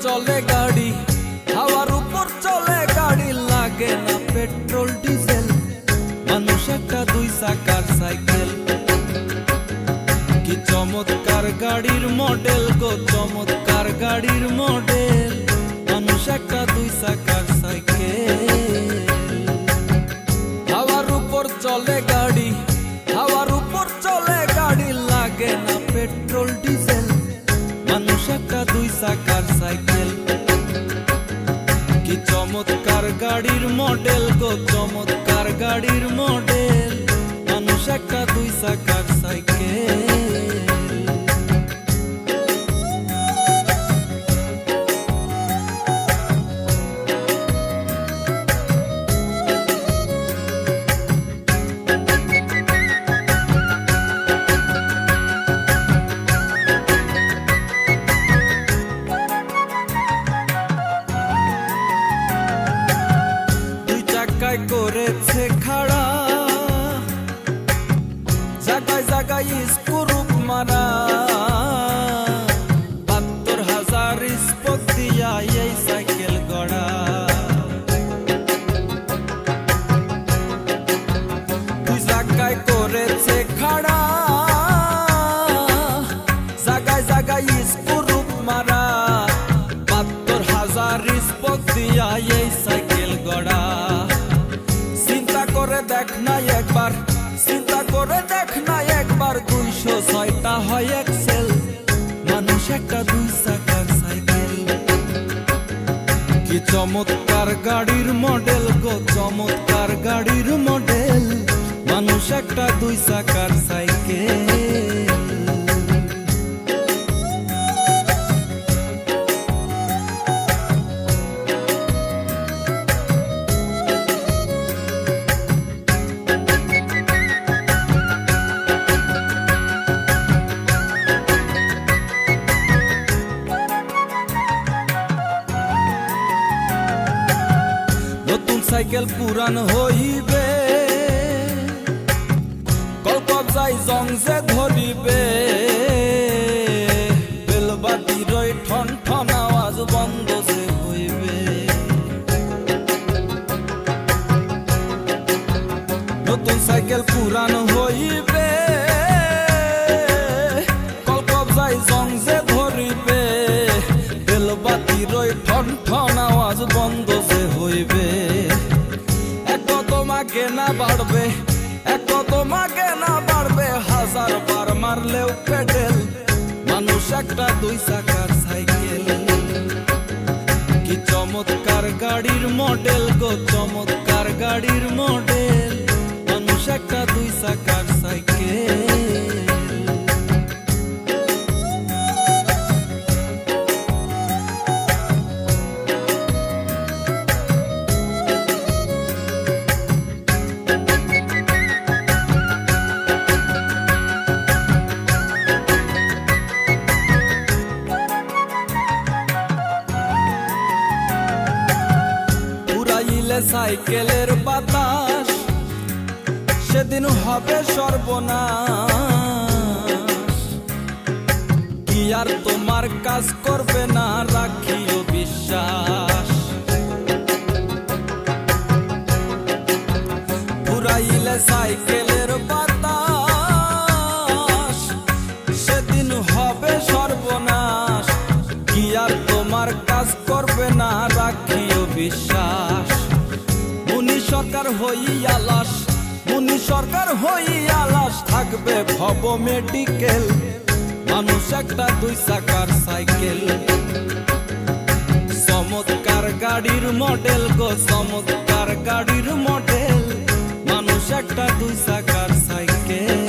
চলে গাড়ি, হাওয়ার উপর চলে গাড়ি, লাগে না পেট্রোল ডিজেল, মানুষ একটা দুই চাকার সাইকেল। কি চমৎকার গাড়ির মডেল গো, চমৎকার গাড়ির মডেল, মানুষ একটা দুই চাকার সাইকেল। হাওয়ার উপর চলে গাড়ি, হাওয়ার উপর চলে গাড়ি, লাগে না পেট্রোল ডিজেল, মানুষ একটা দুই চাকার সাইকেল। কি চমৎকার গাড়ির মডেল গো, চমৎকার গাড়ির মডেল, মানুষ একটা দুই চাকার সাইকেল। করেছে খাড়া, জায়গায় জায়গায় স্ক্রুপ মারা, ৭২,০০০ স্পোক দিয়া এই সাইকেল গড়া। দুই জায়গায় করেছে খাড়া, জায়গায় জায়গায় স্ক্রুপ মারা, ৭২,০০০ স্পোক দিয়া এই সাইকেল গড়া। চিন্তা করে দেখ না একবার, চিন্তা করে দেখ না একবার, ২০৬টা হয় এক্সেল, মানুষ একটা দুই চাকার সাইকেল। কি চমৎকার গাড়ির মডেল গো, চমৎকার গাড়ির মডেল, মানুষ একটা দুই চাকার সাইকেল। নতুন সাইকেল পুরান হইবে, কলকবজাই জং যে ধরিবে, বেলবাতির ঠন ঠন আওয়াজ বন্ধ যে হইবে। নতুন সাইকেল পুরান হইবে, কলকবজাই জং যে ধরিবে, বেলবাতির ঠন ঠন আওয়াজ বন্ধ যে হইবে। এত তোমাকে না বাড়বে, এত তোমাকে না বাড়বে, ১০০০ বার মারলেও পেডেল, মানুষ একটা দুই চাকার সাইকেল। কি চমৎকার গাড়ির মডেল গো, চমৎকার গাড়ির মডেল, মানুষ একটা দুই চাকার সাইকেল। সাইকেলের বাতাস সেদিন হবে সর্বনাশ, কি আর তোমার কাজ করবে না, রাখিও বিশ্বাস। পুরাইলে সাইকেলের বাতাস সেদিন হবে সর্বনাশ, কি আর তোমার কাজ করবে না, রাখিও বিশ্বাস। মুনি সরকার হইয়া লাশ, মুনি সরকার হইয়া লাশ, থাকবে ভব মেডিকেল, মানুষ একটা দুই চাকার সাইকেল। চমৎকার গাড়ির মডেল গো, চমৎকার গাড়ির মডেল, মানুষ একটা দুই চাকার সাইকেল।